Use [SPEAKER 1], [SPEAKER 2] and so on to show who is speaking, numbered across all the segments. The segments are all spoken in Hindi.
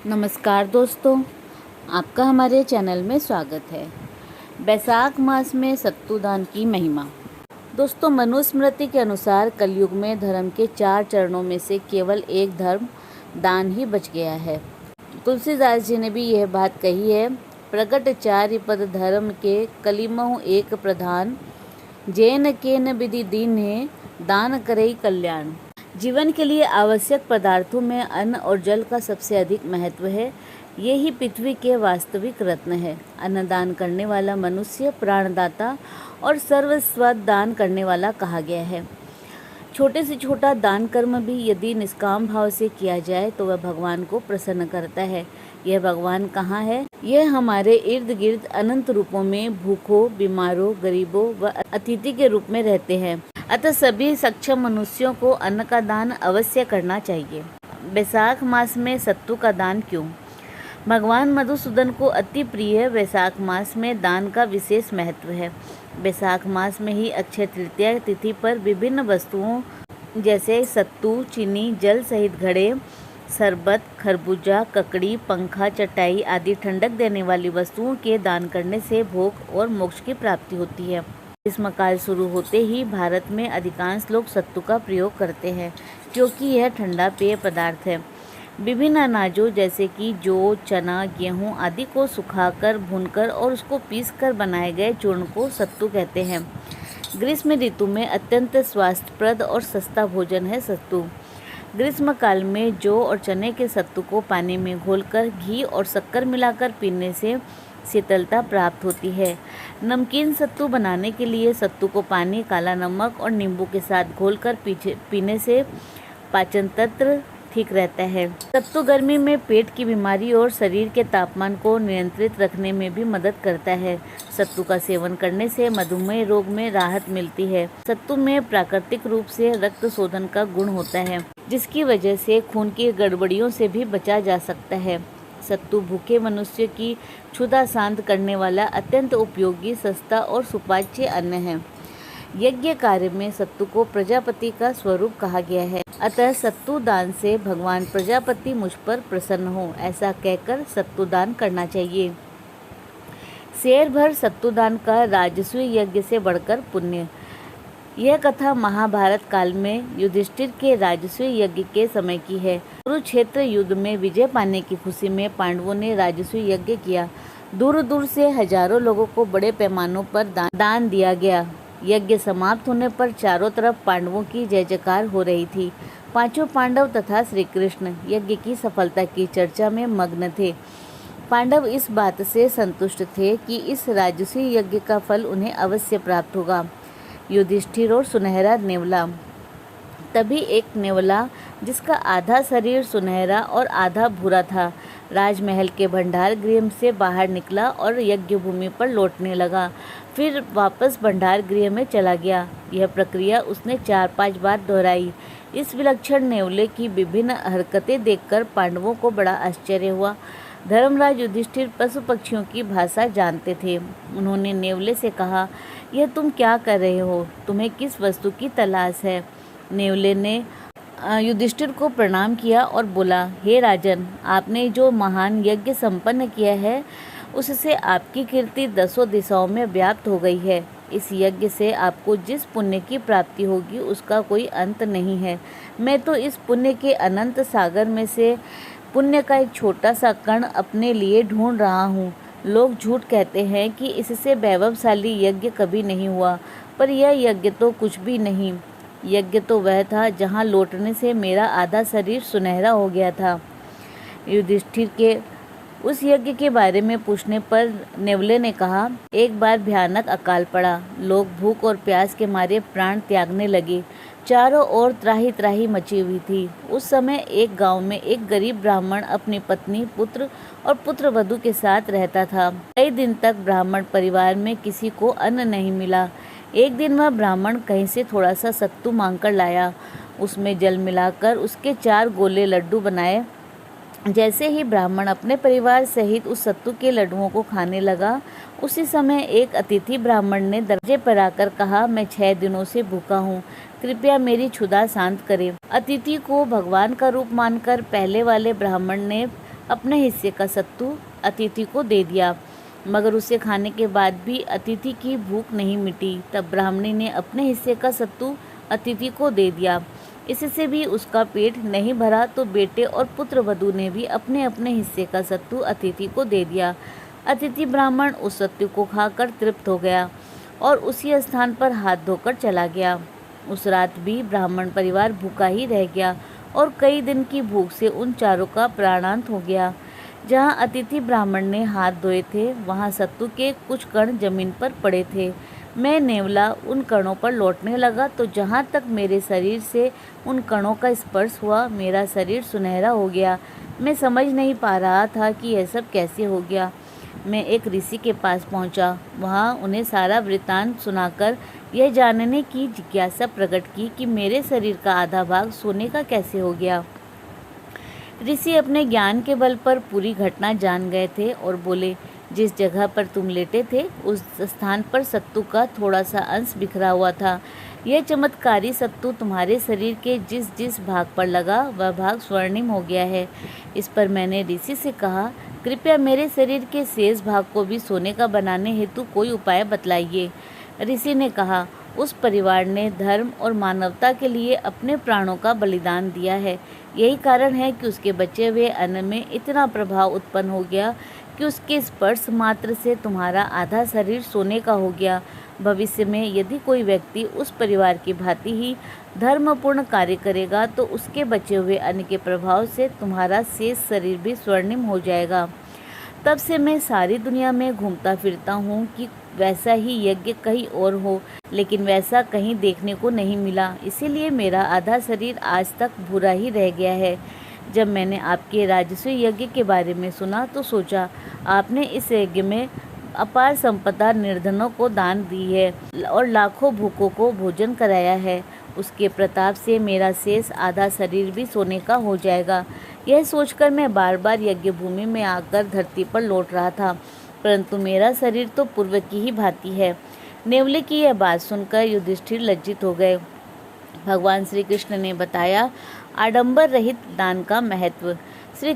[SPEAKER 1] नमस्कार दोस्तों, आपका हमारे चैनल में स्वागत है। बैसाख मास में सत्तू दान की महिमा। दोस्तों, मनुस्मृति के अनुसार कलयुग में धर्म के 4 चरणों में से केवल एक धर्म दान ही बच गया है। तुलसीदास जी ने भी यह बात कही है, प्रगट 4 पद धर्म के कलिमहु एक प्रधान, जैन केन विधि दीन है दान करई कल्याण। जीवन के लिए आवश्यक पदार्थों में अन्न और जल का सबसे अधिक महत्व है। ये ही पृथ्वी के वास्तविक रत्न है। अन्नदान करने वाला मनुष्य प्राणदाता और सर्वस्व दान करने वाला कहा गया है। छोटे से छोटा दान कर्म भी यदि निष्काम भाव से किया जाए तो वह भगवान को प्रसन्न करता है। यह भगवान कहाँ है? यह हमारे इर्द गिर्द अनंत रूपों में भूखों, बीमारों, गरीबों व अतिथि के रूप में रहते हैं। अतः सभी सक्षम मनुष्यों को अन्न का दान अवश्य करना चाहिए। बैसाख मास में सत्तू का दान क्यों? भगवान मधुसूदन को अति प्रिय बैसाख मास में दान का विशेष महत्व है। बैसाख मास में ही अक्षय तृतीया तिथि पर विभिन्न वस्तुओं जैसे सत्तू, चीनी, जल सहित घड़े, शरबत, खरबूजा, ककड़ी, पंखा, चटाई आदि ठंडक देने वाली वस्तुओं के दान करने से भोग और मोक्ष की प्राप्ति होती है। ग्रीष्मकाल शुरू होते ही भारत में अधिकांश लोग सत्तू का प्रयोग करते हैं क्योंकि यह ठंडा पेय पदार्थ है। विभिन्न अनाजों जैसे कि जौ, चना, गेहूं आदि को सुखाकर, भूनकर और उसको पीसकर बनाए गए चूर्ण को सत्तू कहते हैं। ग्रीष्म ऋतु में अत्यंत स्वास्थ्यप्रद और सस्ता भोजन है सत्तू। ग्रीष्म काल में जौ और चने के सत्तू को पानी में घोलकर घी और शक्कर मिलाकर पीने से शीतलता प्राप्त होती है। नमकीन सत्तू बनाने के लिए सत्तू को पानी, काला नमक और नींबू के साथ घोलकर पीने से पाचन तंत्र ठीक रहता है। सत्तू गर्मी में पेट की बीमारी और शरीर के तापमान को नियंत्रित रखने में भी मदद करता है। सत्तू का सेवन करने से मधुमेह रोग में राहत मिलती है। सत्तू में प्राकृतिक रूप से रक्त शोधन का गुण होता है, जिसकी वजह से खून की गड़बड़ियों से भी बचा जा सकता है। सत्तू भूखे मनुष्य की क्षुधा शांत करने वाला अत्यंत उपयोगी, सस्ता और सुपाच्य अन्न है। यज्ञ कार्य में सत्तू को प्रजापति का स्वरूप कहा गया है। अतः सत्तू दान से भगवान प्रजापति मुझ पर प्रसन्न हो, ऐसा कहकर सत्तू दान करना चाहिए। शेर भर सत्तू दान का राजस्व यज्ञ से बढ़कर पुण्य। यह कथा महाभारत काल में युधिष्ठिर के राजस्व यज्ञ के समय की है। कुरुक्षेत्र युद्ध में विजय पाने की खुशी में पांडवों ने राजस्व यज्ञ किया। दूर दूर से हजारों लोगों को बड़े पैमानों पर दान दिया गया। यज्ञ समाप्त होने पर चारों तरफ पांडवों की जय जयकार हो रही थी। 5 पांडव तथा श्री कृष्ण यज्ञ की सफलता की चर्चा में मग्न थे। पांडव इस बात से संतुष्ट थे कि इस राजस्व यज्ञ का फल उन्हें अवश्य प्राप्त होगा। युधिष्ठिर और सुनहरा नेवला। तभी एक नेवला जिसका आधा शरीर सुनहरा और आधा भूरा था, राजमहल के भंडार गृह से बाहर निकला और यज्ञ भूमि पर लौटने लगा। फिर वापस भंडार गृह में चला गया। यह प्रक्रिया उसने 4-5 बार दोहराई। इस विलक्षण नेवले की विभिन्न हरकतें देखकर पांडवों को बड़ा आश्चर्य हुआ। धर्मराज युधिष्ठिर पशु पक्षियों की भाषा जानते थे। उन्होंने नेवले से कहा, यह तुम क्या कर रहे हो? तुम्हें किस वस्तु की तलाश है? नेवले ने युधिष्ठिर को प्रणाम किया और बोला, हे राजन, आपने जो महान यज्ञ संपन्न किया है उससे आपकी कीर्ति 10 दिशाओं में व्याप्त हो गई है। इस यज्ञ से आपको जिस पुण्य की प्राप्ति होगी उसका कोई अंत नहीं है। मैं तो इस पुण्य के अनंत सागर में से पुण्य का एक छोटा सा कण अपने लिए ढूंढ रहा हूँ। लोग झूठ कहते हैं कि इससे वैभवशाली यज्ञ कभी नहीं हुआ, पर यह यज्ञ तो कुछ भी नहीं। यज्ञ तो वह था जहाँ लौटने से मेरा आधा शरीर सुनहरा हो गया था। युधिष्ठिर के उस यज्ञ के बारे में पूछने पर नेवले ने कहा, एक बार भयानक अकाल पड़ा। लोग भूख और प्यास के मारे प्राण त्यागने लगे। चारों ओर त्राही त्राही मची हुई थी। उस समय एक गांव में एक गरीब ब्राह्मण अपनी पत्नी, पुत्र और पुत्रवधू के साथ रहता था। कई दिन तक ब्राह्मण परिवार में किसी को अन्न नहीं मिला। एक दिन वह ब्राह्मण कहीं से थोड़ा सा सत्तू मांगकर लाया। उसमें जल मिलाकर उसके 4 गोले लड्डू बनाए। जैसे ही ब्राह्मण अपने परिवार सहित उस सत्तू के लड्डुओं को खाने लगा, उसी समय एक अतिथि ब्राह्मण ने दरवाजे पर आकर कहा, मैं 6 दिनों से भूखा हूँ, कृपया मेरी क्षुधा शांत करें। अतिथि को भगवान का रूप मानकर पहले वाले ब्राह्मण ने अपने हिस्से का सत्तू अतिथि को दे दिया, मगर उसे खाने के बाद भी अतिथि की भूख नहीं मिटी। तब ब्राह्मणी ने अपने हिस्से का सत्तू अतिथि को दे दिया, इससे भी उसका पेट नहीं भरा तो बेटे और पुत्र वधू ने भी अपने अपने हिस्से का सत्तू अतिथि को दे दिया। अतिथि ब्राह्मण उस सत्तू को खाकर तृप्त हो गया और उसी स्थान पर हाथ धोकर चला गया। उस रात भी ब्राह्मण परिवार भूखा ही रह गया और कई दिन की भूख से उन चारों का प्राणांत हो गया। जहाँ अतिथि ब्राह्मण ने हाथ धोए थे वहाँ सत्तू के कुछ कण जमीन पर पड़े थे। मैं नेवला उन कणों पर लौटने लगा तो जहाँ तक मेरे शरीर से उन कणों का स्पर्श हुआ मेरा शरीर सुनहरा हो गया। मैं समझ नहीं पा रहा था कि यह सब कैसे हो गया। मैं एक ऋषि के पास पहुँचा। वहाँ उन्हें सारा वृत्तांत सुनाकर यह जानने की जिज्ञासा प्रकट की कि मेरे शरीर का आधा भाग सोने का कैसे हो गया। ऋषि अपने ज्ञान के बल पर पूरी घटना जान गए थे और बोले, जिस जगह पर तुम लेटे थे उस स्थान पर सत्तू का थोड़ा सा अंश बिखरा हुआ था। यह चमत्कारी सत्तू तुम्हारे शरीर के जिस जिस भाग पर लगा वह भाग स्वर्णिम हो गया है। इस पर मैंने ऋषि से कहा, कृपया मेरे शरीर के शेष भाग को भी सोने का बनाने हेतु कोई उपाय बतलाइए। ऋषि ने कहा, उस परिवार ने धर्म और मानवता के लिए अपने प्राणों का बलिदान दिया है। यही कारण है कि उसके बचे हुए अन्न में इतना प्रभाव उत्पन्न हो गया कि उसके स्पर्श मात्र से तुम्हारा आधा शरीर सोने का हो गया। भविष्य में यदि कोई व्यक्ति उस परिवार की भांति ही धर्मपूर्ण कार्य करेगा तो उसके बचे हुए अन्न के प्रभाव से तुम्हारा शेष शरीर भी स्वर्णिम हो जाएगा। तब से मैं सारी दुनिया में घूमता फिरता हूँ कि वैसा ही यज्ञ कहीं और हो, लेकिन वैसा कहीं देखने को नहीं मिला। इसीलिए मेरा आधा शरीर आज तक भूरा ही रह गया है। जब मैंने आपके राजसूय यज्ञ के बारे में सुना तो सोचा, आपने इस यज्ञ में अपार संपदा निर्धनों को दान दी है और लाखों भूखों को भोजन कराया है। उसके प्रताप से मेरा शेष आधा शरीर भी सोने का हो जाएगा। यह सोचकर मैं बार बार यज्ञ भूमि में आकर धरती पर लौट रहा था, परंतु मेरा शरीर तो पूर्व की ही भांति है। नेवले की यह बात सुनकर युधिष्ठिर लज्जित हो गए। भगवान श्री कृष्ण ने बताया आडंबर रहित दान का महत्व। श्री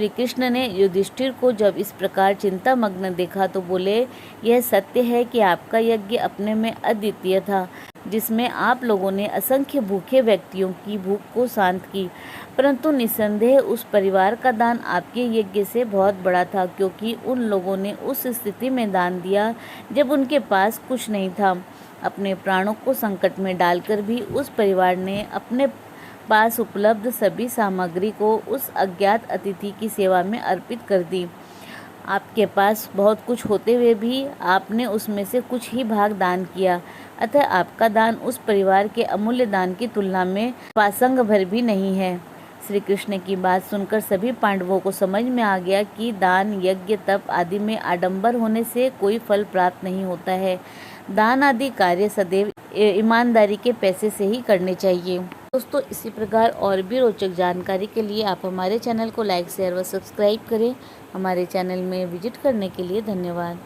[SPEAKER 1] कृष्ण ने युधिष्ठिर को जब इस प्रकार चिंता मग्न देखा तो बोले, यह सत्य है कि आपका यज्ञ अपने में अद्वितीय था, जिसमें आप लोगों ने असंख्य भूखे व्यक्तियों की भूख को शांत की, परंतु निस्संदेह उस परिवार का दान आपके यज्ञ से बहुत बड़ा था, क्योंकि उन लोगों ने उस स्थिति में दान दिया जब उनके पास कुछ नहीं था। अपने प्राणों को संकट में डालकर भी उस परिवार ने अपने पास उपलब्ध सभी सामग्री को उस अज्ञात अतिथि की सेवा में अर्पित कर दी। आपके पास बहुत कुछ होते हुए भी आपने उसमें से कुछ ही भाग दान किया, अतः आपका दान उस परिवार के अमूल्य दान की तुलना में पासंग भर भी नहीं है। श्री कृष्ण की बात सुनकर सभी पांडवों को समझ में आ गया कि दान, यज्ञ, तप आदि में आडंबर होने से कोई फल प्राप्त नहीं होता है। दान आदि कार्य सदैव ईमानदारी के पैसे से ही करने चाहिए। दोस्तों, इसी प्रकार और भी रोचक जानकारी के लिए आप हमारे चैनल को लाइक, शेयर व सब्सक्राइब करें। हमारे चैनल में विजिट करने के लिए धन्यवाद।